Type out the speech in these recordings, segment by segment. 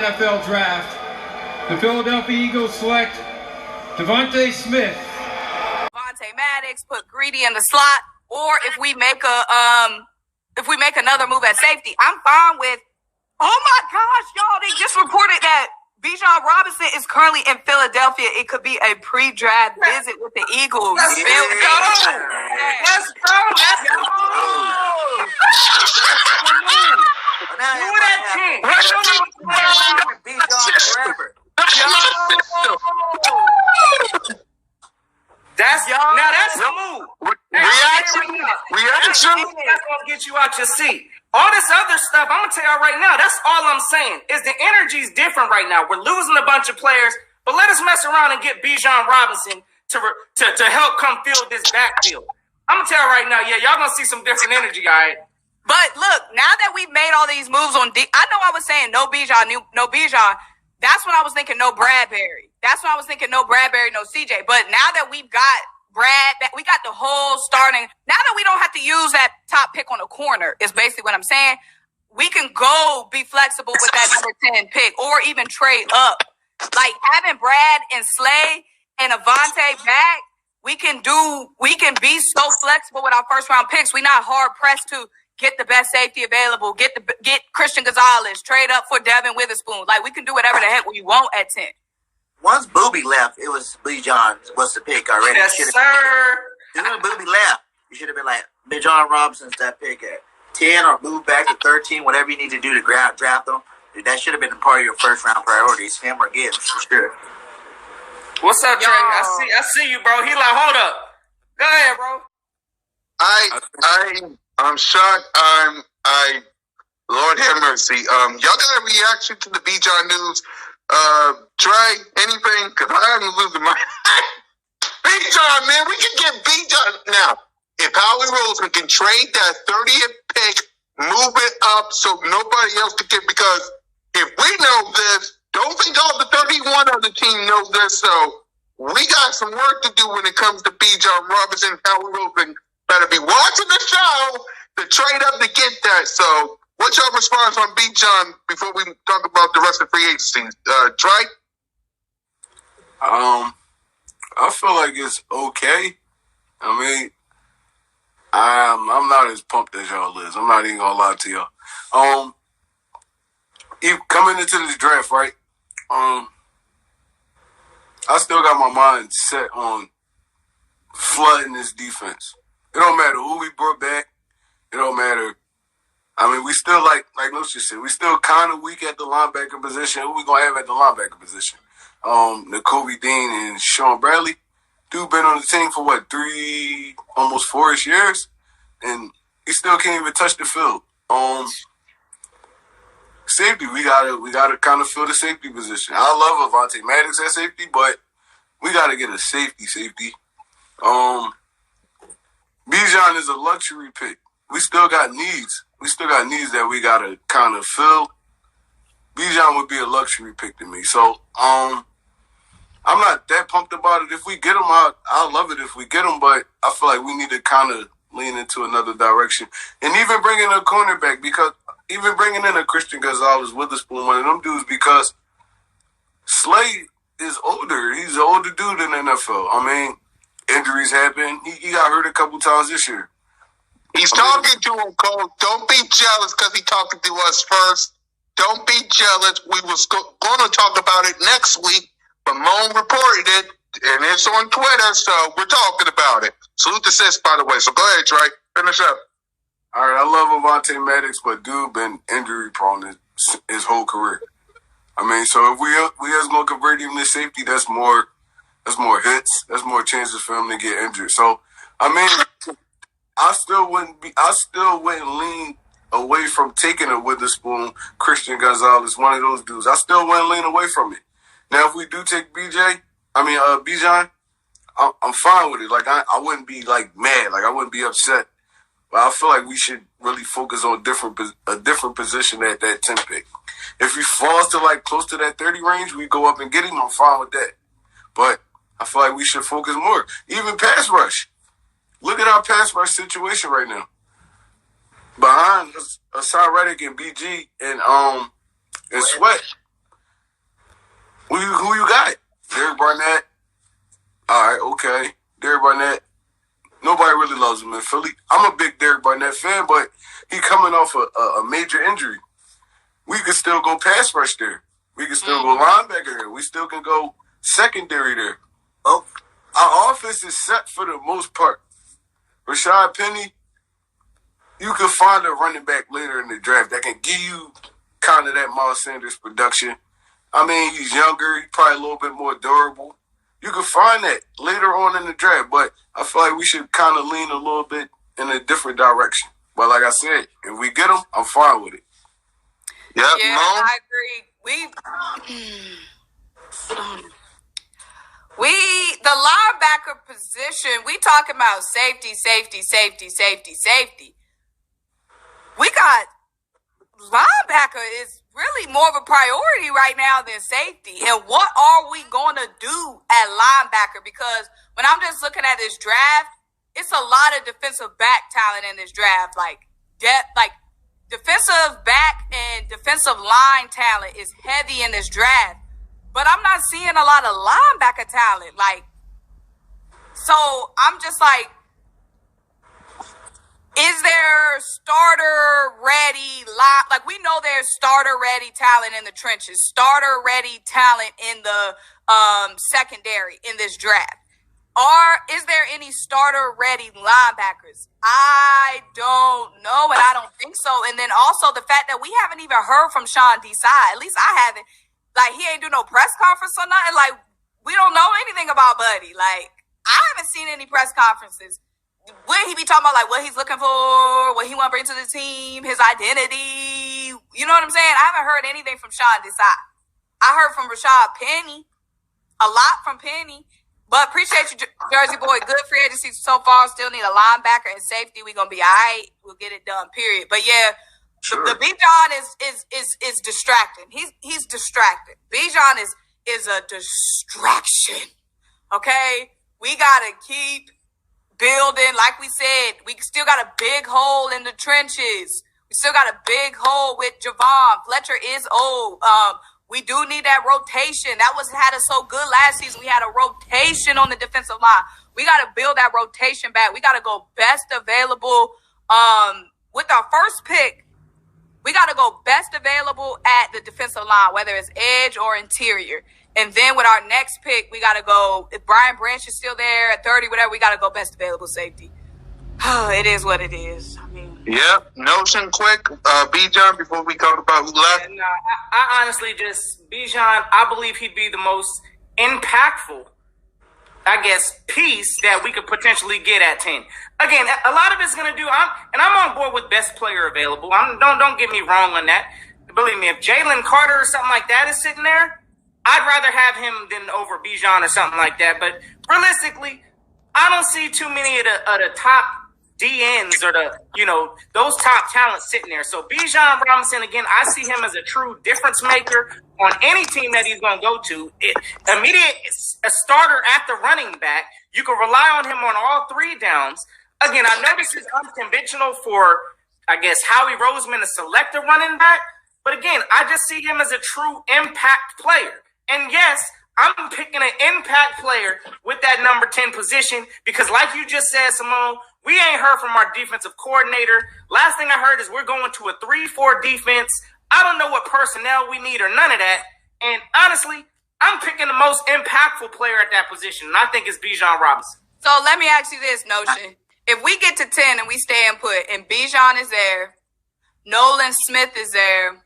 NFL Draft, the Philadelphia Eagles select Devontae Smith. Devontae Maddox, put Greedy in the slot, or if we make another move at safety, I'm fine with. Oh my gosh, y'all! They just reported that Bijan Robinson is currently in Philadelphia. It could be a pre-draft visit with the Eagles. Let's go! Let's go! Let's go! Who that team? Bijan forever. That's a move. Reaction. That's gonna get you out your seat. All this other stuff, I'm gonna tell y'all right now. That's all I'm saying. Is the energy's different right now. We're losing a bunch of players, but let us mess around and get Bijan Robinson to help come fill this backfield. I'm gonna tell you right now. Yeah, y'all gonna see some different energy, all right? But look, now that we've made all these moves on I know I was saying no Bijan, no Bijan. That's when I was thinking no Bradbury. That's when I was thinking no Bradbury, no CJ. But now that we've got we got the whole starting. Now that we don't have to use that top pick on the corner, is basically what I'm saying. We can be flexible with that number 10 pick, or even trade up. Like having Brad and Slay and Avonte back, we can be so flexible with our first round picks. We're not hard pressed to get the best safety available, get Christian Gonzalez, trade up for Devin Witherspoon. Like we can do whatever the heck we want at 10. Once Booby left, it was Bijan was the pick already. Yes, sir. When Booby left, you should have been like, Bijan Robinson's that pick at 10 or move back to 13, whatever you need to do to draft them. That should have been a part of your first round priorities. Him or Gibbs, for sure. What's up, Trey? I see you, bro. He like, hold up. Go ahead, bro. I'm shocked. Lord have mercy. Y'all got a reaction to the Bijan news? Trey, anything? Because I'm losing my Bijan, man. We can get Bijan now. If Howie Roseman can trade that 30th pick, move it up so nobody else can get. Because if we know this, don't think all the 31 on the team knows this. So we got some work to do when it comes to Bijan Robinson. Howie Roseman better be watching the show to trade up to get that. So what's your response on Bijan before we talk about the rest of the free agency? Trey? I feel like it's okay. I mean, I'm not as pumped as y'all is. I'm not even gonna lie to y'all. Coming into this draft, right? I still got my mind set on flooding this defense. It don't matter who we brought back. It don't matter. I mean, we still like Lucius said, we still kind of weak at the linebacker position. Who we gonna have at the linebacker position? Nakobe Dean and Sean Bradley. Dude been on the team for what, 3, almost 4-ish years, and he still can't even touch the field. Safety, we gotta kind of fill the safety position. I love Avonte Maddox at safety, but we gotta get a safety. Bijan is a luxury pick. We still got needs. That we gotta kind of fill. Bijan would be a luxury pick to me. So, I'm not that pumped about it. If we get him out, I'll love it if we get him, but I feel like we need to kind of lean into another direction. And even bringing a cornerback, because even bringing in a Christian Gonzalez, Witherspoon, one of them dudes, because Slay is older. He's an older dude in the NFL. I mean, injuries happen. He got hurt a couple times this year. He's talking to him, Cole. Don't be jealous because he's talking to us first. Don't be jealous. We was going to talk about it next week, but Moan reported it, and it's on Twitter, so we're talking about it. Salute the sis, by the way. So go ahead, Trey. Finish up. All right, I love Avonte Maddox, but dude been injury prone his whole career. I mean, so if we is going to convert him to safety, that's more hits. That's more chances for him to get injured. So, I mean, I still wouldn't lean away from taking a Witherspoon, Christian Gonzalez, one of those dudes. I still wouldn't lean away from it. Now, if we do take Bijan, I'm fine with it. Like, I wouldn't be, like, mad. Like, I wouldn't be upset. But I feel like we should really focus on a different position at that 10 pick. If he falls to, like, close to that 30 range, we go up and get him. I'm fine with that. But I feel like we should focus more. Even pass rush. Look at our pass rush situation right now. Behind Hassan Reddick and BG and Sweat, in Philly. I'm a big Derek Barnett fan, but he coming off a major injury. We could still go pass rush there. We can still go linebacker there. We still can go secondary there. Oh, our offense is set for the most part. Rashad Penny, you can find a running back later in the draft that can give you kind of that Miles Sanders production. I mean, he's younger. He's probably a little bit more durable. You can find that later on in the draft, but I feel like we should kind of lean a little bit in a different direction. But like I said, if we get him, I'm fine with it. Yep, Yeah, Mo. I agree. The linebacker position, we talking about safety. We got linebacker is really more of a priority right now than safety. And what are we going to do at linebacker? Because when I'm just looking at this draft, it's a lot of defensive back talent in this draft. Like defensive back and defensive line talent is heavy in this draft. But I'm not seeing a lot of linebacker talent. So I'm just like, is there starter ready we know there's starter ready talent in the trenches, starter ready talent in the secondary in this draft. Is there any starter ready linebackers? I don't know, and I don't think so. And then also the fact that we haven't even heard from Sean Desai. At least I haven't. He ain't do no press conference or nothing. We don't know anything about Buddy. I haven't seen any press conferences. What he be talking about, what he's looking for, what he want to bring to the team, his identity. You know what I'm saying? I haven't heard anything from Sean Desai. I heard from Rashad Penny. A lot from Penny. But appreciate you, Jersey boy. Good free agency so far. Still need a linebacker and safety. We're going to be all right. We'll get it done, period. But yeah, sure. The Bijan is distracting. He's distracted. Bijan is a distraction. Okay? We got to keep building. Like we said, we still got a big hole in the trenches. We still got a big hole with Javon. Fletcher is old. We do need that rotation. That had us so good last season. We had a rotation on the defensive line. We got to build that rotation back. We got to go best available. With our first pick, we got to go best available at the defensive line, whether it's edge or interior. And then with our next pick, we got to go, if Brian Branch is still there at 30, whatever, we got to go best available safety. It is what it is. Yep. Notion quick, Bijan, before we talk about who left. Yeah, no, I honestly Bijan, I believe he'd be the most impactful, piece that we could potentially get at 10. Again, a lot of it's going to do, I'm on board with best player available. Don't get me wrong on that. Believe me, if Jalen Carter or something like that is sitting there, I'd rather have him than over Bijan or something like that. But realistically, I don't see too many of the top DNs or those top talents sitting there. So Bijan Robinson, again, I see him as a true difference maker on any team that he's going to go to. A starter at the running back. You can rely on him on all three downs. Again, I know this is unconventional for, Howie Roseman to select a running back. But again, I just see him as a true impact player. And yes, I'm picking an impact player with that number 10 position because like you just said, Simone, we ain't heard from our defensive coordinator. Last thing I heard is we're going to a 3-4 defense. I don't know what personnel we need or none of that. And honestly, I'm picking the most impactful player at that position, and I think it's Bijan Robinson. So let me ask you this, Notion. If we get to 10 and we stay and put, and Bijan is there, Nolan Smith is there,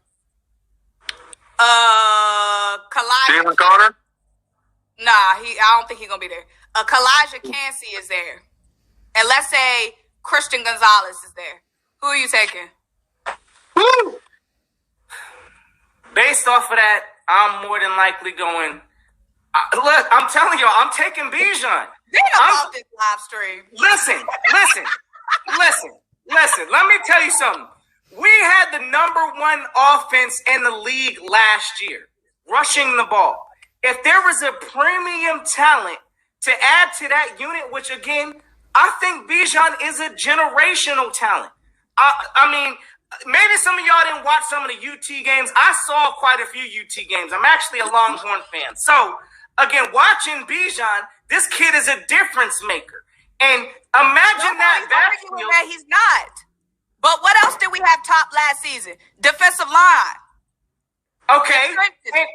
Jalen Carter? Nah, I don't think he's going to be there. Kalijah Cansey is there. And let's say Christian Gonzalez is there. Who are you taking? Woo! Based off of that, I'm more than likely going. Look, I'm telling y'all, I'm taking Bijan. Off this live stream. Listen. Let me tell you something. We had the number one offense in the league last year, rushing the ball. If there was a premium talent to add to that unit, which again, I think Bijan is a generational talent. I mean, maybe some of y'all didn't watch some of the UT games. I saw quite a few UT games. I'm actually a Longhorn fan. So, again, watching Bijan, this kid is a difference maker. And imagine that Nobody's backfield. arguing that he's not. But what else did we have top last season? Defensive line. Okay.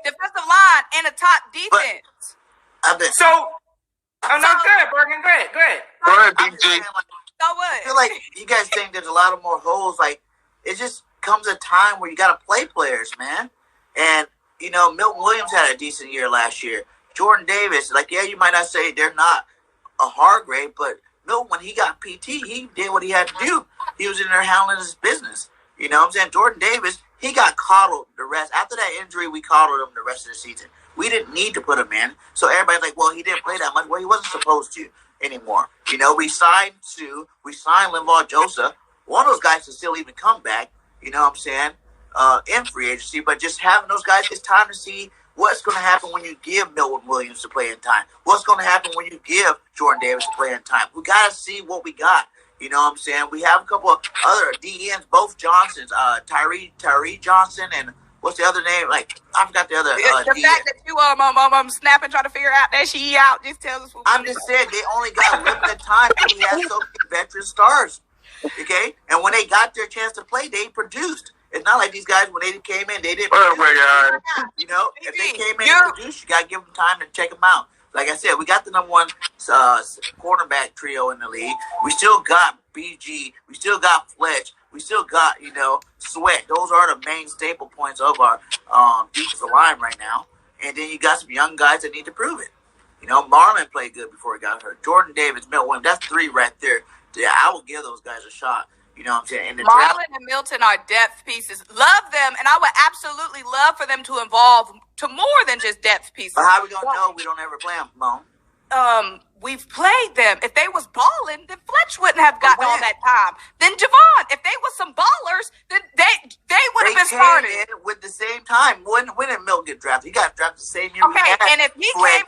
Defensive line and a top defense. So, no, go ahead, Bergen. Go ahead. Go ahead, BG. So what? I feel like you guys think there's a lot of more holes. Like, it just comes a time where you got to play players, man. And, you know, Milton Williams had a decent year last year. Jordan Davis, like, yeah, you might not say they're not a Hargrave, but Milton, when he got PT, he did what he had to do. He was in there handling his business. You know what I'm saying? Jordan Davis, he got coddled the rest. After that injury, we coddled him the rest of the season. We didn't need to put him in. So everybody's like, well, he didn't play that much. Well, he wasn't supposed to anymore. You know, we signed Linval Joseph. One of those guys can still even come back, you know what I'm saying, in free agency. But just having those guys, it's time to see what's going to happen when you give Milton Williams to play in time. What's going to happen when you give Jordan Davis to play in time. We got to see what we got. You know what I'm saying? We have a couple of other DNs, both Johnsons, Tyree Johnson, and what's the other name? Like, I forgot the other the DN. fact that you snapping, trying to figure out that she out, just tells us what I'm just saying they only got limited time because we had so many veteran stars. Okay? And when they got their chance to play, they produced. It's not like these guys, when they came in, they didn't Oh, produce. my God. You know, if they came in and produced, you got to give them time to check them out. Like I said, we got the number one quarterback trio in the league. We still got BG. We still got Fletch. We still got, you know, Sweat. Those are the main staple points of our defensive line right now. And then you got some young guys that need to prove it. You know, Marlon played good before he got hurt. Jordan Davis, Milton Williams, that's three right there. Yeah, I will give those guys a shot. You know what I'm saying? And the Marlon and Milton are depth pieces. Love them, and I would absolutely love for them to evolve to more than just depth pieces. But how we going to know we don't ever play them, Mo? We've played them. If they was balling, then Fletch wouldn't have gotten all that time. Then Javon, if they was some ballers, then they would have been started. In with the same time. When did Milton get drafted? He got drafted the same year. Okay, and if he came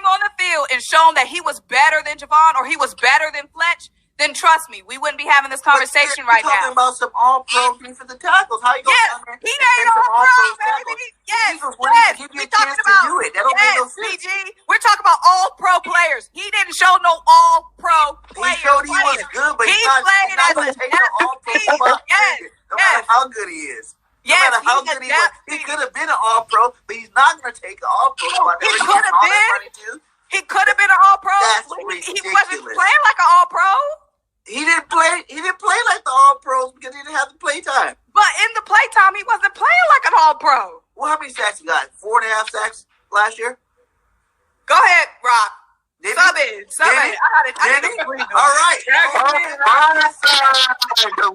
on the field, and shown that he was better than Javon or he was better than Fletch, then trust me, we wouldn't be having this conversation right now. Talking about some all-pro defensive tackles. How you going he ain't all-pro, baby. Yes, we talking about it. That don't make no sense. PG. We're talking about all-pro players. He didn't show no all-pro players. He showed he was good, but he's not going to take the all-pro spot. No matter how good he is. No matter how good he was. He could have been an all-pro, but he's not going to take an all-pro spot. He could have been. He could have been an all-pro. He wasn't playing like an all-pro. He didn't play like the all-pros because he didn't have the play time. But in the playtime, he wasn't playing like an all-pro. Well, how many sacks he got? 4.5 sacks last year? Go ahead, Rock. Sub it. All right.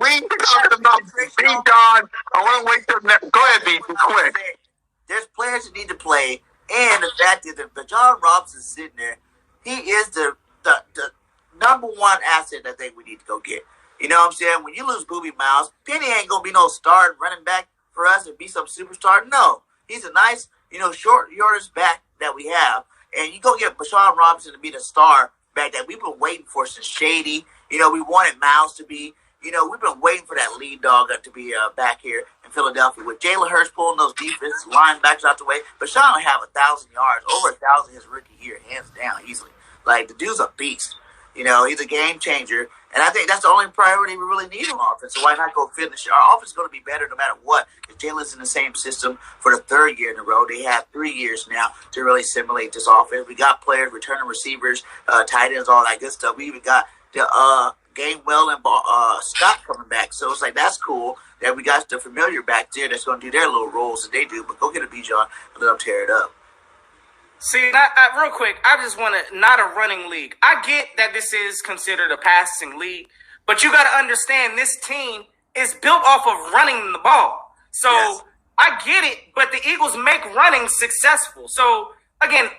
We talking about Bijan. I want to wait till next. Go ahead, BG, quick. There's players that need to play, and the fact is that Bijan Robinson sitting there, he is the number one asset that I think we need to go get. You know what I'm saying? When you lose Booby Miles, Penny ain't going to be no star running back for us and be some superstar. No. He's a nice, short yardage back that we have. And you go get Bijan Robinson to be the star back that we've been waiting for since Shady. We wanted Miles to be. We've been waiting for that lead dog to be back here in Philadelphia. With Jalen Hurts pulling those defensive linebackers out the way, Bijan will have 1,000 yards, over 1,000 his rookie year, hands down, easily. Like, the dude's a beast. He's a game changer. And I think that's the only priority we really need on offense. So why not go finish? Our offense is going to be better no matter what. Because Jalen's in the same system for the third year in a row. They have 3 years now to really simulate this offense. We got players, returning receivers, tight ends, all that good stuff. We even got the Gainwell and Scott coming back. So it's like, that's cool that we got the familiar back there that's going to do their little roles that they do. But go get a Bijan and let them tear it up. See, real quick, I just want to, not a running league. I get that this is considered a passing league, but you got to understand this team is built off of running the ball. So yes. I get it, but the Eagles make running successful. So again,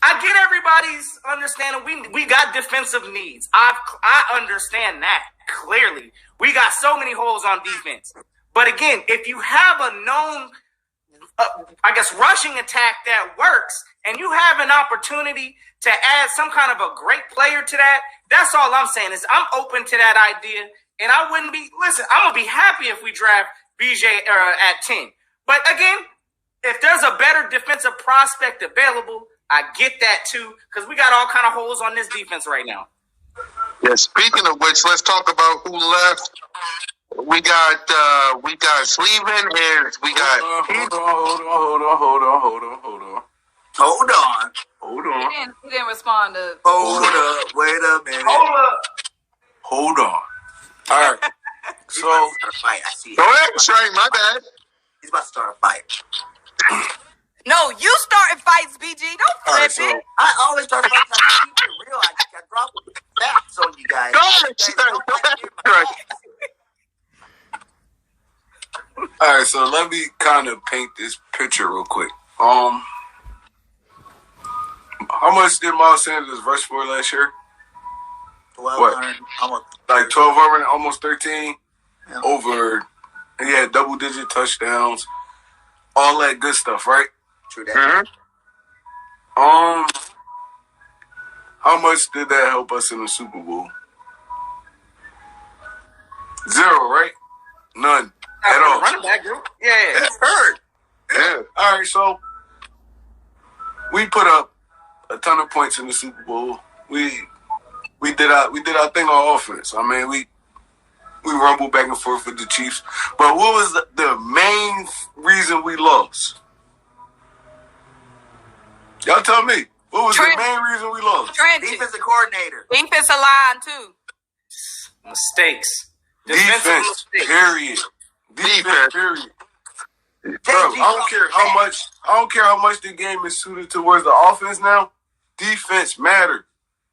I get everybody's understanding. We got defensive needs. I understand that clearly. We got so many holes on defense. But again, if you have a known rushing attack that works, and you have an opportunity to add some kind of a great player to that, that's all I'm saying is I'm open to that idea. And I wouldn't be, listen, I'm going to be happy if we draft BJ at 10. But again, if there's a better defensive prospect available, I get that too, because we got all kind of holes on this defense right now. Yeah, speaking of which, let's talk about who left. We got Sleeman and we got Hold on. He didn't respond to. Hold up. Wait a minute. Hold on. All right. He's about to start a fight. I see it. Go ahead, Trey, my bad. He's about to start a fight. No, you starting fights, BG. Don't flip Right, so- it. I always start fights. I keep it real. I drop facts on you guys. Go ahead, You guys Trey. don't Go like ahead, hearing my Trey. facts. All right, so let me kind of paint this picture real quick. How much did Miles Sanders rush for last year? 1,200. Almost. Like 1,200, almost 13. Yeah. Over, he had double-digit touchdowns, all that good stuff, right? True that. Mm-hmm. How much did that help us in the Super Bowl? 0, right? None at all. Running back group. Yeah. It's hurt. Yeah. All right, so we put up a ton of points in the Super Bowl. We did our thing on offense. I mean, we rumbled back and forth with the Chiefs. But what was the main reason we lost? Y'all tell me. What was Trent. the main reason we lost? Trenches. Defensive coordinator. Defensive line, too. Mistakes. Defense, mistakes. period. Defense, Defense. period. Bro, I don't care how much the game is suited towards the offense now. Defense matters.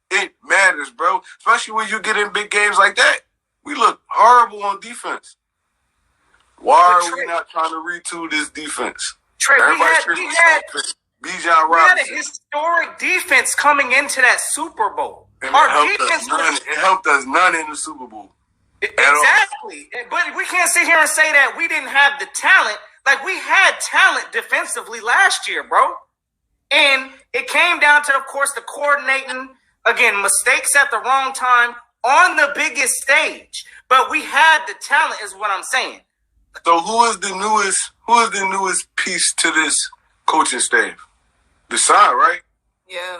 It matters, bro. Especially when you get in big games like that. We look horrible on defense. Why are we not trying to retool this defense? Trey, we had Bijan a Robinson. historic defense coming into that Super Bowl. And Our it helped defense us none. It helped us none in the Super Bowl. Exactly. But we can't sit here and say that we didn't have the talent. Like, we had talent defensively last year, bro. And it came down to, of course, the coordinating. Again, mistakes at the wrong time on the biggest stage. But we had the talent is what I'm saying. So who is the newest piece to this coaching staff? Deshaun, right? Yeah.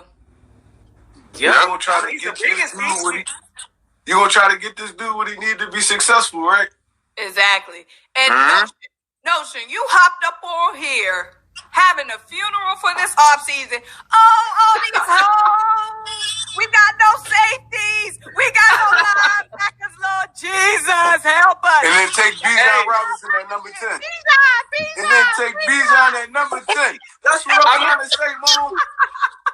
You gonna try to get this dude what he, you gonna try to get this dude what he need to be successful, right? Exactly. And Notion, you hopped up on here having a funeral for this offseason. All these hoes. We got no safeties. We got no linebackers, Lord Jesus. Help us. And then take Bijan Robinson at number 10. And then take Bijan at number 10. That's what I'm trying to say, Moon.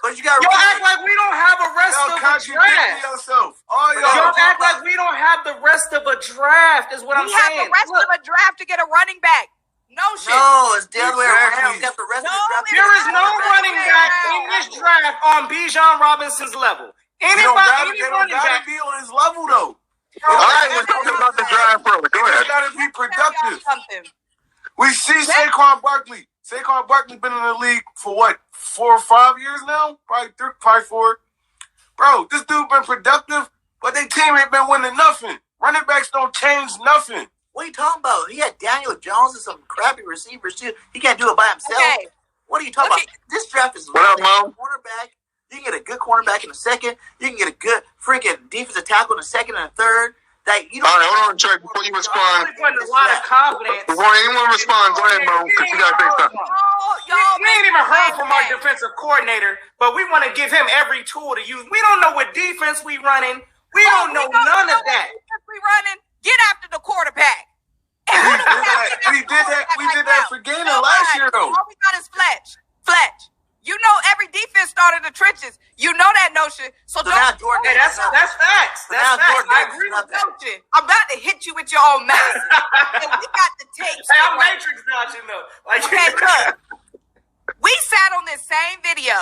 But you got Y'all act like we don't have a rest Y'all of a contradicting draft. yourself. All Y'all act like we don't have the rest of a draft is what I'm We have saying. the rest of a draft to get a running back. No shit. No, it's the other way around. Exactly. We got the rest No, of the draft. There is no running back in this draft on Bijan Robinson's level. They Any don't running gotta back. be on his level, though. All right, we're talking about the drive first. Go They ahead. gotta be productive. Something. We see Saquon Barkley. Saquon Barkley been in the league for what, 4 or 5 years now? Probably 4. Bro, this dude been productive, but their team ain't been winning nothing. Running backs don't change nothing. What are you talking about? He had Daniel Jones and some crappy receivers too. He can't do it by himself. Okay. What are you talking Okay. about? This draft is What up, loaded. Mom? Cornerback. You can get a good cornerback in the second. You can get a good freaking defensive tackle in the second and the third. That you don't. All right, hold on, Trey, before you respond. We put a lot of confidence. Before anyone responds, go ahead, Mo, because you got to say something. We ain't even heard from our defensive coordinator, but we want to give him every tool to use. We don't know what defense we running. We don't know none of that. We running. Get after the quarterback. We did that for Gainer last year, though. All we got is Fletch. You know every defense started in the trenches. You know that notion. So So now don't. Jordan. Hey, that's facts. Now That's facts. Jordan I Davis agree is with not that. Notion. I'm about to hit you with your own medicine. And we got the tapes. Hey, I'm to work. Matrix dodging though. Like, Okay, look. We sat on this same video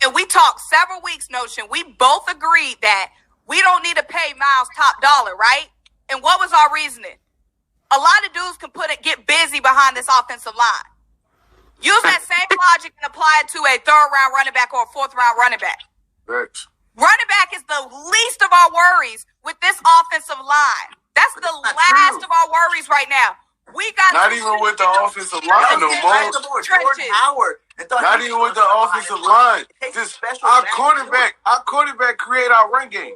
and we talked several weeks, Notion. We both agreed that we don't need to pay Miles top dollar, right? And what was our reasoning? A lot of dudes can get busy behind this offensive line. Use that same logic and apply it to a 3rd round running back or a 4th round running back. Facts. Running back is the least of our worries with this offensive line. That's the last of our worries right now. We got Not even with the offensive line no more. Jordan Howard And thought not he even was with the offensive line. Just our quarterback create our run game.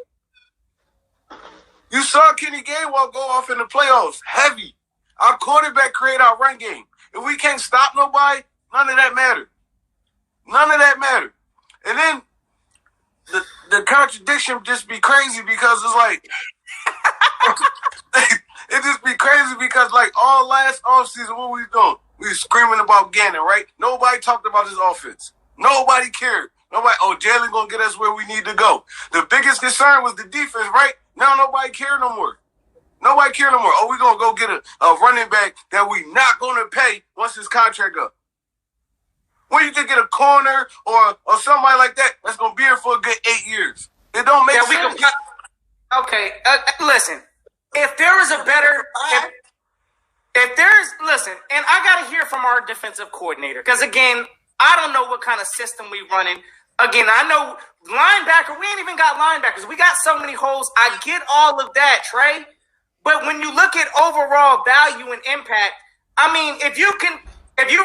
You saw Kenny Gainwell go off in the playoffs, heavy. Our quarterback create our run game. If we can't stop nobody, none of that matter. None of that matter. And then the contradiction just be crazy because it's like it just be crazy because like all last offseason, what we doing? We were screaming about Gannon, right? Nobody talked about his offense. Nobody cared. Nobody, Jalen gonna get us where we need to go. The biggest concern was the defense, right? Now nobody care no more. Nobody care no more. We gonna go get a running back that we not gonna pay once his contract up. When you can get a corner or somebody like that, that's gonna be here for a good 8 years. It don't make sense. Okay, listen. If there is a better, if there's, listen, and I got to hear from our defensive coordinator because again, I don't know what kind of system we running. Again, I know linebacker. We ain't even got linebackers. We got so many holes. I get all of that, Trey. But when you look at overall value and impact, I mean, if you're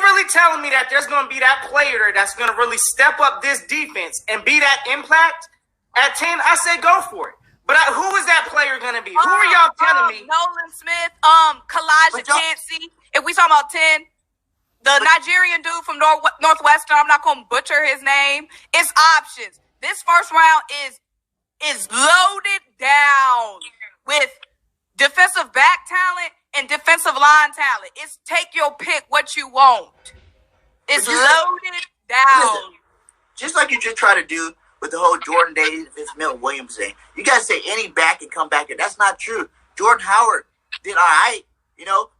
really telling me that there's going to be that player that's going to really step up this defense and be that impact at 10, I say go for it. But who is that player going to be? Who are y'all telling me? Nolan Smith, Kalijah Cansey. If we talking about 10, the Nigerian dude from Northwestern, I'm not going to butcher his name. It's options. This first round is loaded down with defensive back talent and defensive line talent. It's take your pick what you want. It's loaded down. Just like you just try to do with the whole Jordan Davis, Milton Williams thing. You guys say any back can come back, and that's not true. Jordan Howard did all right. You know,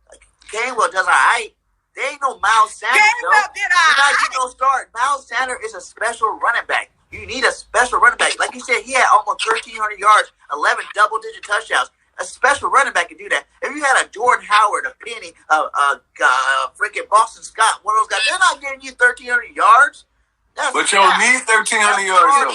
Gainwell does all right. There ain't no Miles Sanders. Gainwell did all right. You don't start. Miles Sanders is a special running back. You need a special running back. Like you said, he had almost 1,300 yards, 11 double-digit touchdowns. A special running back can do that. If you had a Jordan Howard, a Penny, freaking Boston Scott, one of those guys, they're not getting you 1,300 yards. But you don't need 1,300 yards, though.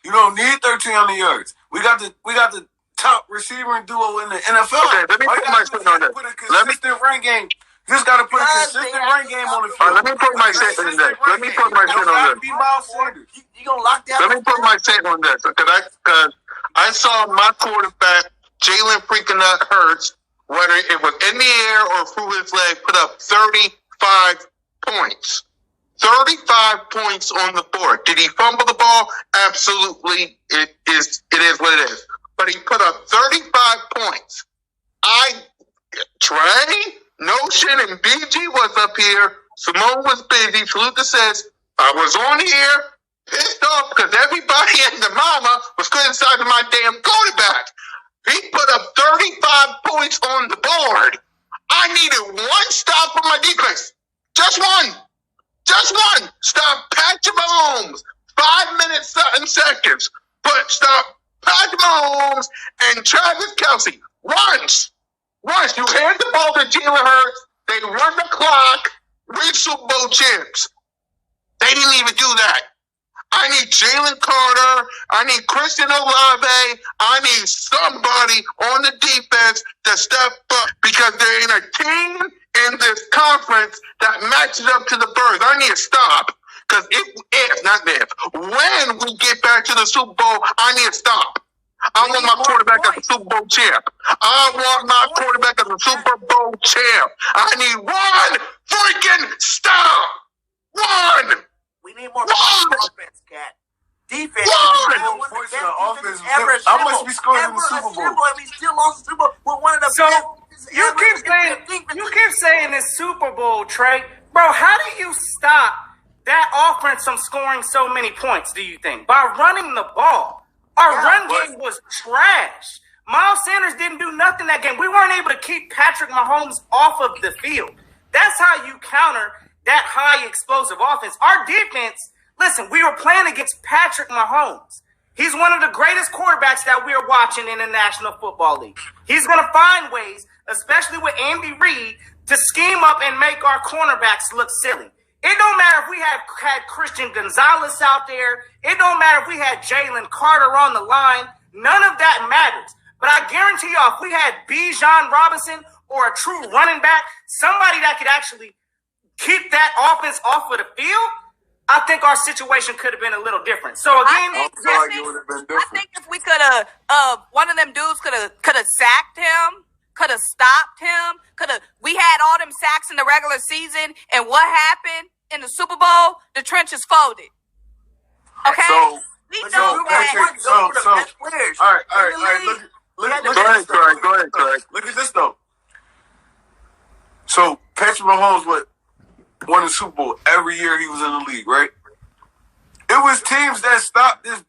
You don't need 1,300 yards. We got the top receiving duo in the NFL. Okay, let me put my foot on that. Put a consistent run game. Just got to put a consistent run game on the field. Let me put my foot on that. Let me put my foot on that. You gonna lock down? Let me put my foot on that because I saw my quarterback Jalen freaking Hurts, whether it was in the air or through his leg, put up 35 points. 35 points on the board. Did he fumble the ball? Absolutely. It is what it is. But he put up 35 points. Trey, Notion, and BG was up here. Simone was busy. Fluka says, I was on here, pissed off because everybody and the mama was criticizing my damn quarterback. He put up 35 points on the board. I needed one stop from my defense. Just one. Just one. Stop Patrick Mahomes. 5 minutes and seconds. But stop Patrick Mahomes and Travis Kelce. Once. You hand the ball to Jalen Hurts. They run the clock. We're Super Bowl champs. They didn't even do that. I need Jalen Carter. I need Christian Olave. I need somebody on the defense to step up because there ain't a team in this conference that matches up to the Birds. I need to stop because when we get back to the Super Bowl, I need to stop. I want my quarterback as a Super Bowl champ. I want my quarterback as a Super Bowl champ. I need one freaking stop. One. We need more offense, Cat. Defense. How much we scored in the Super Bowl? And we still lost the Super Bowl. We're one of the best. You keep saying this Super Bowl, Trey. Bro, how do you stop that offense from scoring so many points, do you think? By running the ball. Our run game was trash. Miles Sanders didn't do nothing that game. We weren't able to keep Patrick Mahomes off of the field. That's how you counter that high explosive offense. Our defense, listen, we were playing against Patrick Mahomes. He's one of the greatest quarterbacks that we're watching in the National Football League. He's going to find ways, especially with Andy Reid, to scheme up and make our cornerbacks look silly. It don't matter if we had Christian Gonzalez out there. It don't matter if we had Jalen Carter on the line. None of that matters. But I guarantee y'all, if we had Bijan Robinson or a true running back, somebody that could actually keep that offense off of the field, I think our situation could have been a little different. So again, I feel like it would have been I different. think if we could have, one of them dudes could have sacked him, could have stopped him, we had all them sacks in the regular season, and what happened in the Super Bowl? The trenches folded. Okay, So, we But know you that. can't go for the best players. all right. in the league. Look at Go ahead, Craig. Look at this though. So Patrick Mahomes won the Super Bowl every year he was in the league, right? It was teams that stopped this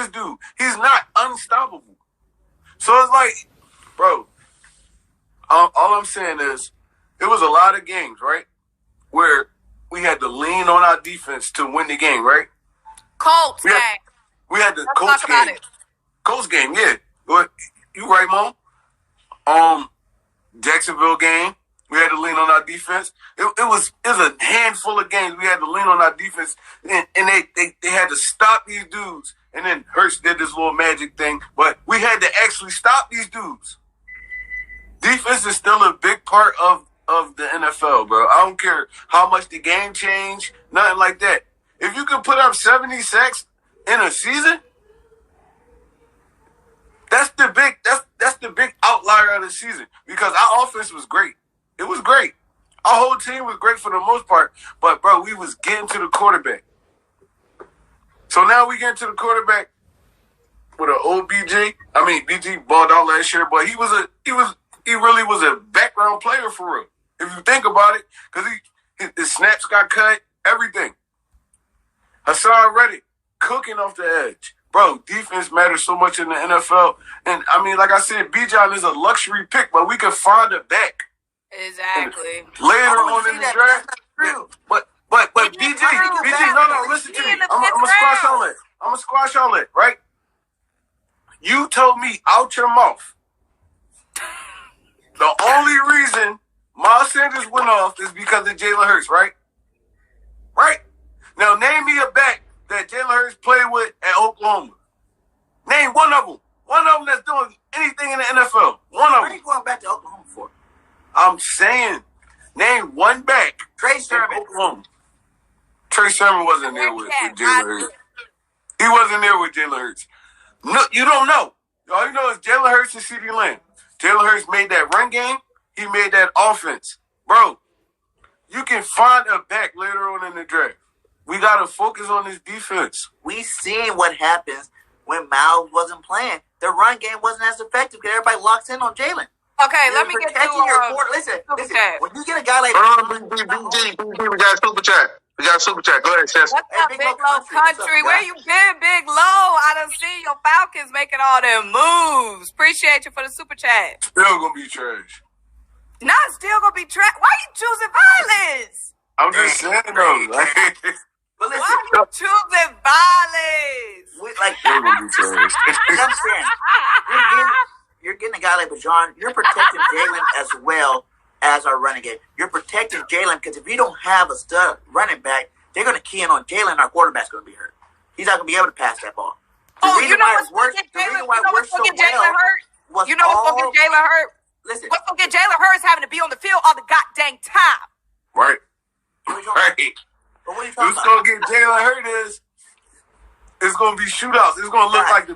dude. He's not unstoppable. So it's like, bro, all I'm saying is it was a lot of games, right, where we had to lean on our defense to win the game, right? Colts game. We had the Let's Colts talk about game. it. Colts game, yeah. You right, Mom. Jacksonville game, we had to lean on our defense. It was a handful of games we had to lean on our defense, and they had to stop these dudes. And then Hurts did this little magic thing, but we had to actually stop these dudes. Defense is still a big part of the NFL, bro. I don't care how much the game changed, nothing like that. If you can put up 70 sacks in a season, that's the big outlier of the season, because our offense was great. It was great. Our whole team was great for the most part, but bro, we was getting to the quarterback. So now we get to the quarterback with an old BG. I mean, BG balled out last year, but he really was a background player for real. If you think about it, because his snaps got cut, everything. Hassan Reddick cooking off the edge. Bro, defense matters so much in the NFL. And, I mean, like I said, Bijan is a luxury pick, but we can find a back. Exactly. Later on in the draft. True. But BG, no, listen to me. I'm going to squash all that, right? You told me out your mouth the only reason Miles Sanders went off is because of Jalen Hurts, right? Right? Now, name me a back that Jalen Hurts played with at Oklahoma. Name one of them. One of them that's doing anything in the NFL. One of Why are them. you going back to Oklahoma for? I'm saying, name one back. Trey in Sermon. Oklahoma. Trey Sermon wasn't there with Jalen Hurts. He wasn't there with Jalen Hurts. No, you don't know. All you know is Jalen Hurts and CeeDee Lamb. Jalen Hurts made that run game. He made that offense. Bro, you can find a back later on in the draft. We got to focus on this defense. We seen what happens when Miles wasn't playing. The run game wasn't as effective because everybody locks in on Jalen. Okay, let me get to Listen. chat. When you get a guy like BG, we got super chat. Go ahead, Chess. What's up, Big Big Low Low Country? Country? Where you been, Big Low? I done seen your Falcons making all them moves. Appreciate you for the super chat. Still going to be trash. Not still gonna be trapped. Why you choosing violence? I'm just saying, though. Like, but listen, Why you choosing violence? still going to be trash. I'm saying, you're getting a guy like Bijan. You're protecting Jalen as well as our running game. You're protecting Jalen because if you don't have a stud running back, they're going to key in on Jalen. Our quarterback's going to be hurt. He's not going to be able to pass that ball. You know what's gonna get Jalen hurt? You know what's gonna get Jalen hurt? Listen, What's gonna get Jalen Hurts having to be on the field all the goddamn time? Right. what are you talking Right. about? What are you talking What's about? going to get Jalen hurt is it's going to be shootouts. It's going to look like the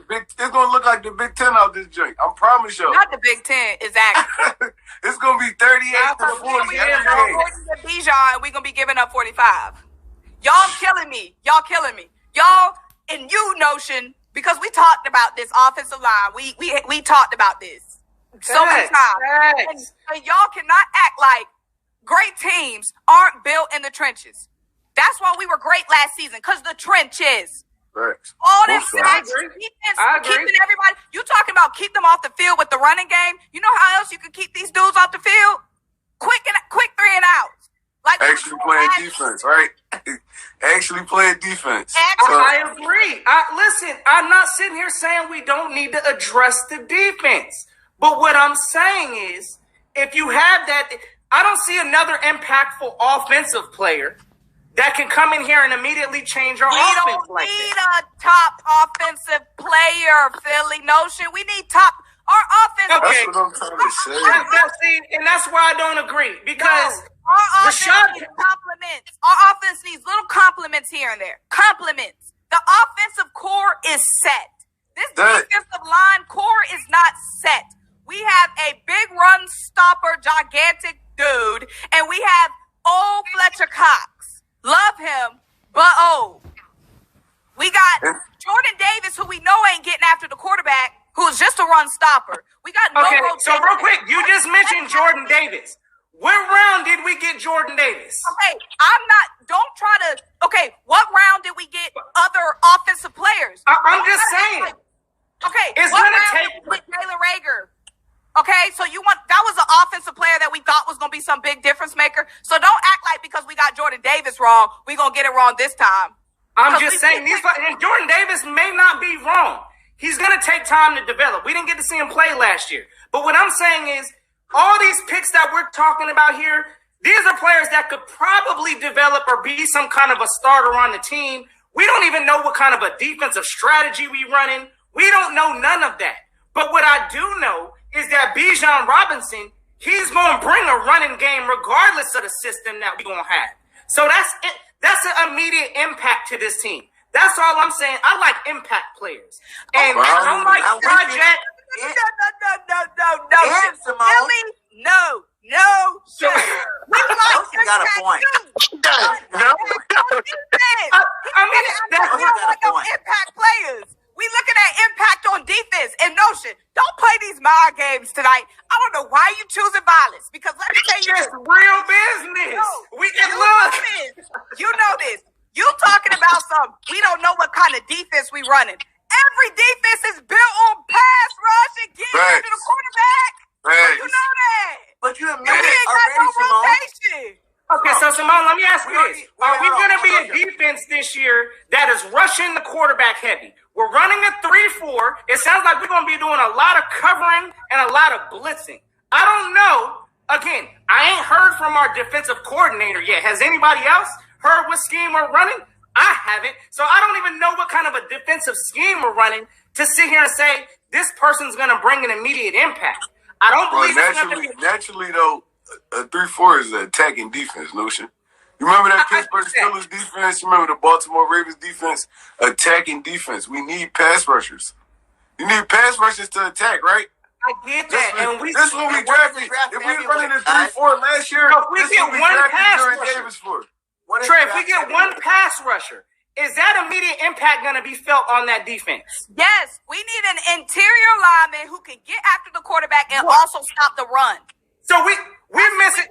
Big Ten out this joint. I promise you. Not the Big Ten, exactly. It's going to be 38 to 40 every game. Bijan, we gonna be giving up 45. Y'all killing me. Y'all in you notion, because we talked about this offensive line. We talked about this so many times. And y'all cannot act like great teams aren't built in the trenches. That's why we were great last season, because the trenches. Right. All them Both sacks, sides. defense, I agree. keeping everybody. You talking about keep them off the field with the running game? You know how else you could keep these dudes off the field? Quick 3 and outs. Like Actually playing defense, right? Actually playing defense. I agree. Listen, I'm not sitting here saying we don't need to address the defense. But what I'm saying is, if you have that, I don't see another impactful offensive player that can come in here and immediately change our We offense don't like need that. a top offensive player, Philly Notion. We need top Our offense. Okay. That's what I'm trying to say. And that's why I don't agree. Because our offense Rashad- needs compliments. Our offense needs little compliments here and there. Compliments. The offensive core is set. This defensive line core is not set. We have a big run stopper, gigantic dude, and we have old Fletcher Cox. Love him, but old. We got Jordan Davis, who we know ain't getting after the quarterback, who is just a run stopper. We got no Okay, rotation. so real quick, you just mentioned Jordan Davis. What round did we get Jordan Davis? Okay, don't try to, okay, what round did we get other offensive players? I'm just saying. Okay, It's what gonna round take- did we get Jalen Reagor? Okay, so that was an offensive player that we thought was going to be some big difference maker. So don't act like because we got Jordan Davis wrong, we're going to get it wrong this time. I'm just saying, and Jordan Davis may not be wrong. He's going to take time to develop. We didn't get to see him play last year. But what I'm saying is, all these picks that we're talking about here, these are players that could probably develop or be some kind of a starter on the team. We don't even know what kind of a defensive strategy we running. We don't know none of that. But what I do know is that Bijan Robinson, he's going to bring a running game regardless of the system that we're going to have. So that's it. That's an immediate impact to this team. That's all I'm saying. I like impact players. And I don't like project. No. And Simone. Really? No. Sure. You got a point. No. I mean, that's we don't like those impact players. We looking at impact on defense and Notion. Don't play these mind games tonight. I don't know why you choosing violence. Because let me tell you just this. real business. We can look. You know this. You talking about some, we don't know what kind of defense we running. Every defense is built on pass rush and getting Right. after the quarterback. Right. You know that. But you And admitted we ain't got no already, Simone. rotation. Okay, so Simone, let me ask you this. Are we hold going to on, be hold a on. defense this year that is rushing the quarterback heavy? We're running a 3-4. It sounds like we're going to be doing a lot of covering and a lot of blitzing. I don't know. Again, I ain't heard from our defensive coordinator yet. Has anybody else heard what scheme we're running? I haven't. So I don't even know what kind of a defensive scheme we're running to sit here and say this person's going to bring an immediate impact. I don't Well, believe it's going to be. naturally though, a 3-4 is an attacking defense, Notion. You remember that Pittsburgh Steelers defense? You remember the Baltimore Ravens defense? Attacking defense. We need pass rushers. You need pass rushers to attack, right? I get that. This is what we drafted. If we were running a 3-4 last year, No, if we this is get what we one drafted pass Jordan rusher. Davis for. Trey, if we get one pass rusher, is that immediate impact going to be felt on that defense? Yes, we need an interior lineman who can get after the quarterback and also stop the run. So we're missing.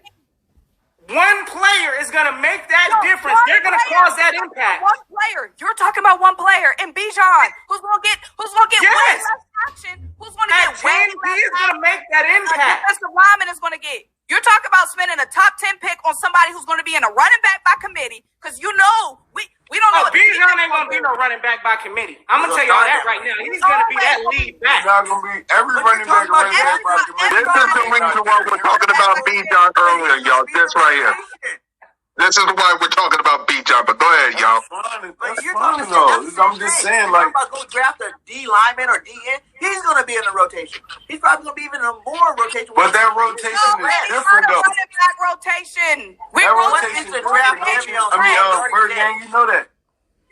One player is going to make that difference. They're going to cause that impact. One player. You're talking about one player. And Bijan, who's going to get way Yes. less action. Who's going to And get way James less is going to make that A impact. defensive lineman is going to get. You're talking about spending a top 10 pick on somebody who's going to be in a running back by committee because you know we don't know. Oh, Bijan ain't going to be no running back by committee. I'm going to tell y'all that right now. He's going to be that lead It's back. not going to be every running back by This is the reason why we're talking about Bijan earlier, y'all. This right here. This is why we're talking about Bijan. But go ahead, y'all. That's fine, though. I'm just saying, like, about go draft a D lineman or DN. He's going to be in the rotation. He's probably going to be even in more rotation. but that rotation is different, though. Running back rotation. We That rolling rotation into is draft different. heavy I on mean, Fred. Bird Gang, you know that.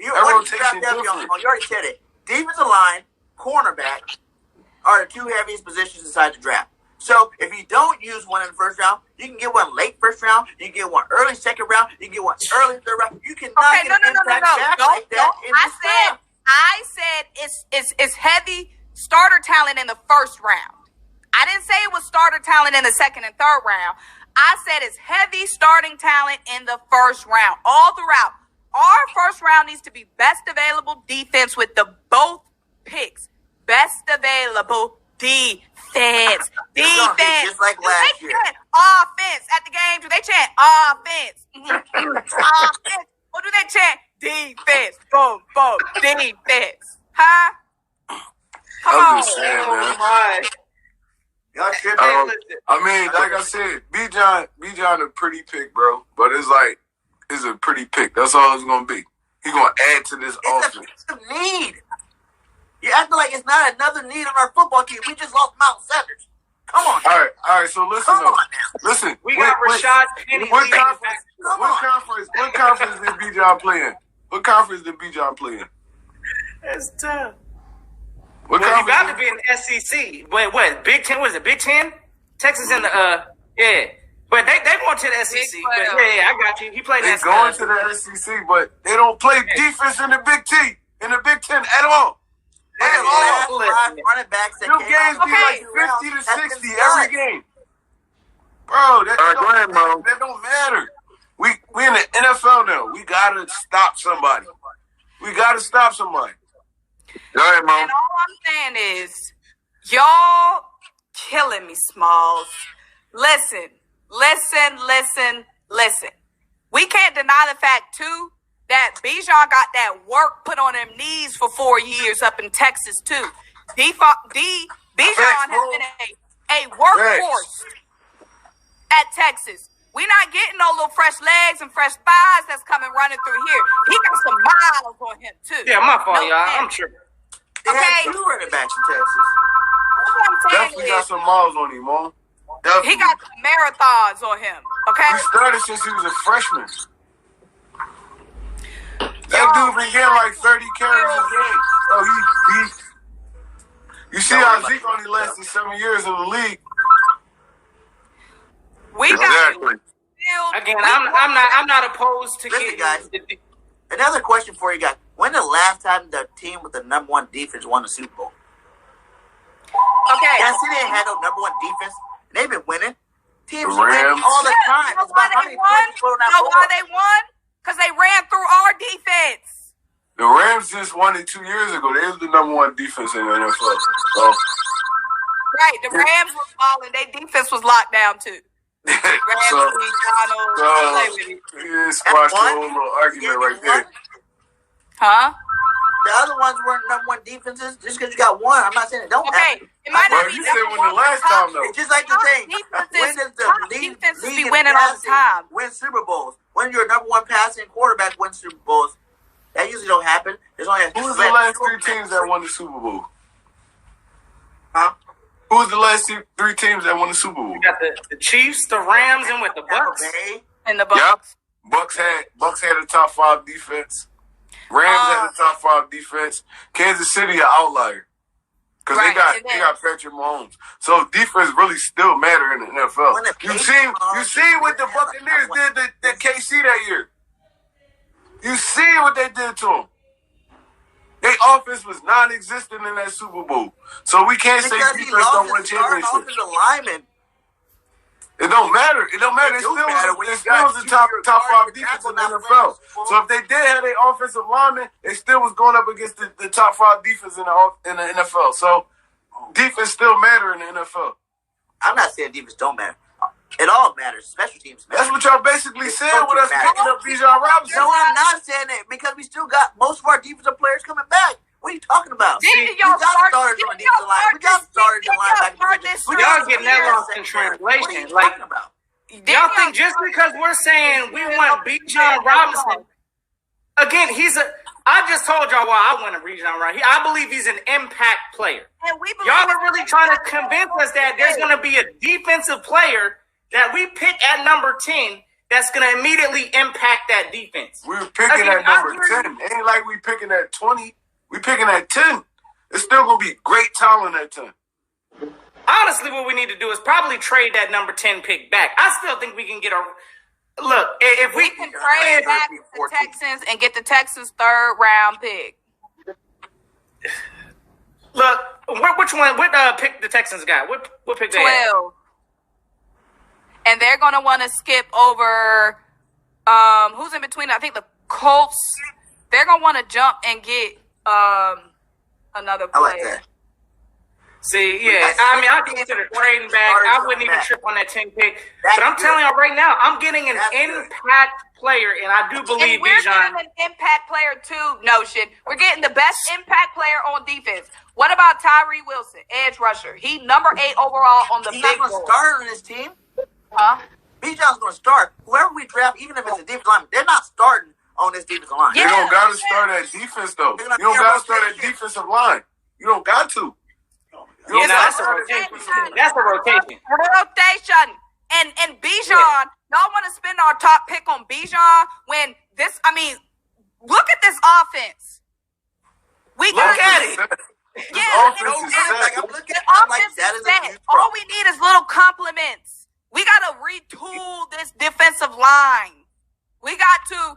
That rotation different. You already said it. Defensive line, cornerback are the two heaviest positions inside the draft. So if you don't use one in the first round, you can get one late first round, you can get one early second round, you can get one early third round. You cannot Okay, get an impact back Don't, like that in this draft. I said it's heavy starter talent in the first round. I didn't say it was starter talent in the second and third round. I said it's heavy starting talent in the first round, all throughout. Our first round needs to be best available defense with the both picks. Best available defense. Defense. Just like last Do they year. chant offense at the game? Do they chant offense? Offense. Or do they chant defense? Boom, boom, defense. Huh? Come I'm on. just saying, Oh, man. my. Y'all tripping. I mean, like I said, Bijan a pretty pick, bro. But it's like, it's a pretty pick. That's all it's gonna be. He gonna add to this It's offense. a need. You're acting like it's not another need on our football team. We just lost Mount Sanders. Come on. All right. So listen. Come on now. Listen. We got Rashad Penny. What conference did Bijan play in? What conference did Bijan play in? That's tough. What Well, you conference? got to be in the SEC. Wait, what? Big Ten? Was it Big Ten? Texas in the yeah. But they going to the SEC. But yeah, I got you. He played They that. going to the SEC, but they don't play defense in the Big Ten at all. At all. Running backs that Them came games out be like round. 50 to That's 60 been every done. game. Bro, that go ahead, Mo. don't matter. We in the NFL now. We gotta stop somebody. Go ahead, Mo. And all I'm saying is, y'all killing me, Smalls. Listen. We can't deny the fact, too, that Bijan got that work put on them knees for 4 years up in Texas, too. Bijan has been a workhorse at Texas. We're not getting no little fresh legs and fresh thighs that's coming running through here. He got some miles on him, too. Yeah, my fault, No y'all. offense. I'm tripping. They Okay. had 2 running backs in Texas. What I'm saying Definitely got is, some miles on him, Mo. he got some marathons on him, okay? He started since he was a freshman. That dude been getting like 30 carries a game. Oh, he beat. You see how Zeke only lasted 7 years in the league. We got Exactly. Again, I'm not opposed to Listen, getting guys. Another question for you guys. When the last time the team with the number 1 defense won the Super Bowl? okay. Kansas City ain't had no number 1 defense. And they've been winning. Teams The win Rams. all the Yeah, time. you know It's why about how they many won? points you put on that You know board. why they won? Because they ran through our defense. The Rams just won it 2 years ago. They was the number 1 defense in the NFL. So, Right, the Rams were balling. Their defense was locked down, too. Rams, so Donald, play with it. yeah, squash the That's whole one. little argument right there. Huh? The other ones weren't number 1 defenses. Just because you got one, I'm not saying it don't Okay, happen. it might Bro, not be you said number when one, the last but top- time, though. It's just like the Top thing. defenses- When does the top league defenses be in winning all the passing time. win Super Bowls? When your number 1 passing quarterback wins Super Bowls, that usually don't happen. There's only a Who was the last 3 teams that won the Super Bowl? Huh? Who was the last 3 teams that won the Super Bowl? You got the Chiefs, the Rams, and with the Tampa Bucks. Bay. in the Bucks. Yep. Bucks had a top 5 defense. Rams had a top 5 defense. Kansas City an outlier because Right, and they then- got Patrick Mahomes. So defense really still matter in the NFL. When the You Patriots seen won, what the Buccaneers did to KC that year. You see what they did to them. Their offense was non-existent in that Super Bowl. So we can't say because he defense don't lost win his starting championships. offensive lineman. It don't matter. It don't matter. It do matter when you It still got was the top your 5 guard, defense your in the tackle NFL. not playing. So if they did have their offensive linemen, they still was going up against the top 5 defense in the NFL. So defense still matter in the NFL. I'm not saying defense don't matter. It all matters. Special teams matter. That's what y'all basically said with us Matter. picking up Bijan Robinson. No, I'm not saying that because we still got most of our defensive players coming back. What are you talking about? Didn't We y'all got start- starters didn't on defensive y'all line. We got start this- starters in didn't y'all linebacker start position. this We Y'all got getting that players lost in secondary. translation. What are you Like- talking about? Y'all think just because we're saying we want Bijan Robinson, again, I just told y'all why I want a Bijan right here. I believe he's an impact player. And we believe Y'all are really trying to convince us that there's going to be a defensive player that we pick at number 10 that's going to immediately impact that defense. We were picking Again, at number I hear 10. Ain't like we picking at 20. We picking at 10. It's still going to be great talent at 10. Honestly, what we need to do is probably trade that number 10 pick back. I still think we can get a look. If we can trade back to the Texans and get the Texans' 3rd round pick. look, which one? What pick the Texans got? What pick they had? 12. And they're going to want to skip over who's in between. I think the Colts. They're going to want to jump and get another I like player. that. See, yeah, I mean, I consider trading back. I wouldn't even trip on that 10 pick. But I'm telling y'all right now, I'm getting an impact player, and I do believe And we're Bijan. getting an impact player too, Notion. We're getting the best impact player on defense. What about Tyree Wilson, edge rusher? He number 8 overall on the He's big not going to board. start on this team. Huh? Bijan's going to start. Whoever we draft, even if it's a defensive lineman, they're not starting on this defensive line. You Yeah. don't got to start at defense, though. They're You gonna don't be got to a start at rotation. defensive line. You don't got to. Yeah, that's a rotation. That's a rotation. Rotation. And Bijan, y'all want to spend our top pick on Bijan when this, I mean, look at this offense. We Look at it. Yeah, offense is Like, set. I'm looking the at it like offense that is is a set. huge All problem. we need is little compliments. We got to retool this defensive line. We got to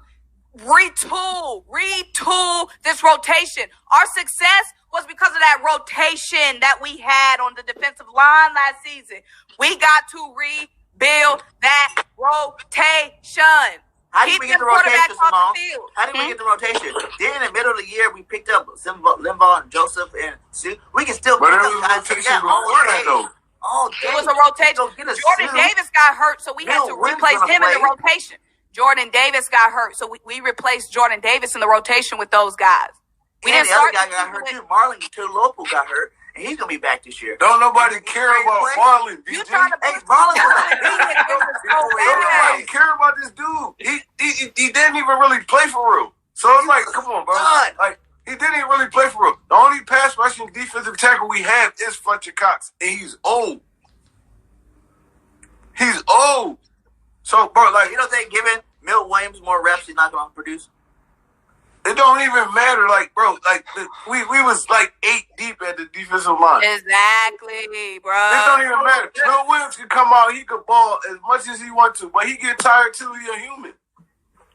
retool this rotation. Our success was because of that rotation that we had on the defensive line last season. We got to rebuild that rotation. How did we get the rotation, Simone? Field. How did we get the rotation? Then in the middle of the year, we picked up Limbaugh and Joseph and Sue. We can still But pick it up was a guys. rotation Yeah, before that, though. all day. It was a rotation. Jordan Davis got hurt, so we had to replace him in the rotation. Jordan Davis got hurt, so we replaced Jordan Davis in the rotation with those guys. We And didn't the other start guy got hurt too. Marlon Tuilopu got hurt, and he's gonna be back this year. Don't nobody care about Marlon. You trying to Hey, push Marlon me? Don't nobody care about this dude. He didn't even really play for real. So it's like, come on, bro. Done. Like, he didn't even really play for real. The only pass rushing defensive tackle we have is Fletcher Cox, and he's old. He's old. So, bro, like, You don't think giving Milt Williams more reps, he's not gonna produce? it don't even matter. Like, bro, like, we was like 8 deep at the defensive line. Exactly, bro. It don't even matter. Bill Williams can come out, he could ball as much as he wants to, but he get tired too. He a human.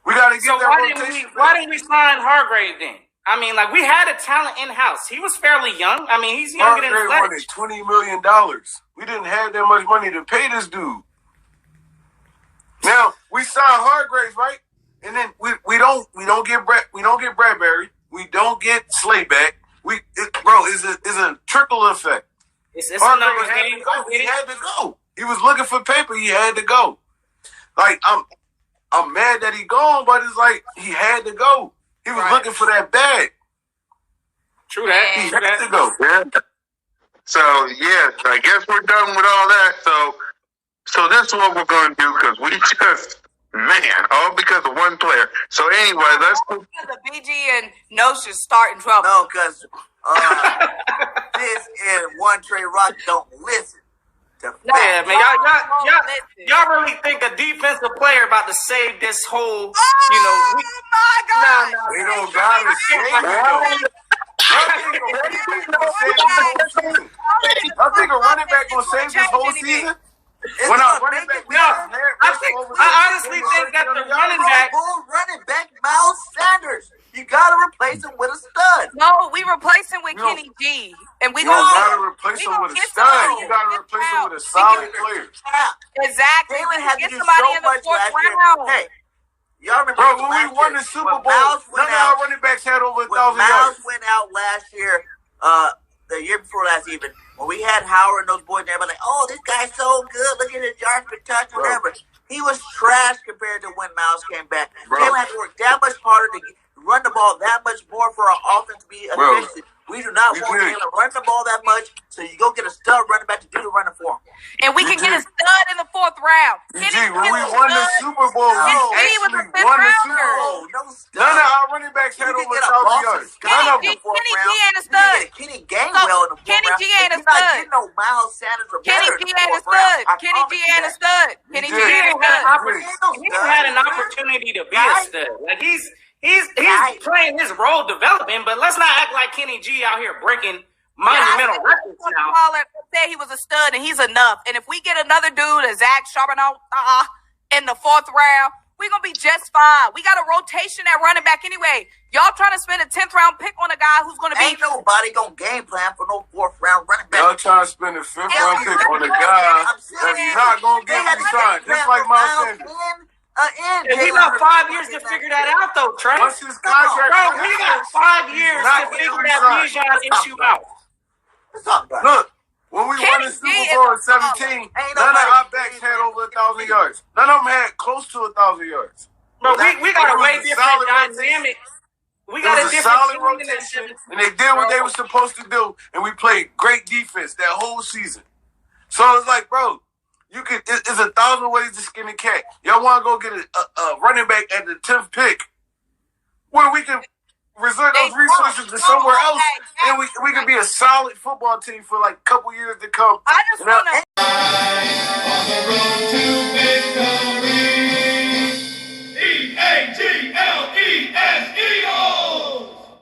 We gotta get So that why rotation. didn't we sign Hargrave then? I mean, like, we had a talent in house. He was fairly young. I mean, he's younger than Hargrave Fletch. wanted $20 million. We didn't have that much money to pay this dude. Now we signed Hargrave, right? And then we don't get Bradbury. We don't get Slayback. It's a trickle effect. It's a numbers Hargrave game. He had to go. He was looking for paper. He had to go. Like, I'm mad that he gone, but it's like he had to go. He was looking for that bag. True that. He True had that. to go. Yeah. So, yes, I guess we're done with all that. So this is what we're going to do because we just, man, all because of one player. So anyway, let's go. The BG and No should start in trouble. No, because this and One Trey Rock don't listen to Yeah, facts. man, y'all really think a defensive player about to save this whole, Oh my God! We don't got to say it. I think a running back gonna save this whole season. When our running back, I honestly think that the running back. Running back Miles Sanders. You gotta replace him with a stud. No, we replace him with Kenny G, and we You don't gonna gotta replace we him gonna with a get stud. somebody. You gotta replace him with a We solid get- player. Exactly. Jalen We had can to get do somebody so in the much fourth last year. round. Hey, y'all remember Bro, when we last won year, the Super when Bowl, Miles none went of our out, running backs had over 1,000 when yards. Miles went out last year, the year before last even, when we had Howard and those boys, and everybody like, oh, this guy's so good. Look at his yards per touch, Bro. whatever. He was trash compared to when Miles came back. Bro. Jalen had to work that much harder to run the ball that much more for our offense to be Bro. efficient. We do not We want did. Jalen to run the ball that much, so you go get a stud running back to do the running for him. And we can get a stud in the fourth round. Gee, when we won the Super Bowl, we No. He was a actually fifth won the rounder. Super Bowl. No stud. None of our running backs You had can over get a 1,000 Boston yards. Scott None of in the them. fourth Kenny G round. ain't a You can stud. get a Kenny Gainwell in the fourth Kenny round. G ain't a If you're not stud. getting no Miles Sanders or Kenny better G in the ain't a fourth round, stud. I Kenny G promise you ain't a that. stud. Kenny G did. ain't a stud. He had an opportunity to be a stud. Like he's playing his role developing, but let's not act like Kenny G out here breaking monumental records now. Said he was a stud and he's enough. And if we get another dude, a Zach Charbonneau, in the fourth round, we're gonna be just fine. We got a rotation at running back anyway. Y'all trying to spend a 10th round pick on a guy who's gonna be Ain't nobody gonna game plan for no fourth round running back. Y'all trying to spend a 5th round pick on a guy that's not going to get you signed, just like Miles Sanders. And we got 5 years to figure that out, though, Trey. Once his contract Bro, we got 5 years to figure that Bijan issue out. Let's talk about it. Look, when we won the Super Bowl in 17, none of our backs had over 1,000 yards. None of them had close to 1,000 yards. Bro, we got It a was way a different solid dynamic. We It got a was a different solid team than that rotation, shit. and they did what they were supposed to do, and we played great defense that whole season. So it's like, bro, it's 1,000 ways to skin a cat. Y'all want to go get a running back at the 10th pick, where we can resort those resources to somewhere else, and we could be a solid football team for like a couple years to come. I just want to. On the road to victory. E-A-G-L-E.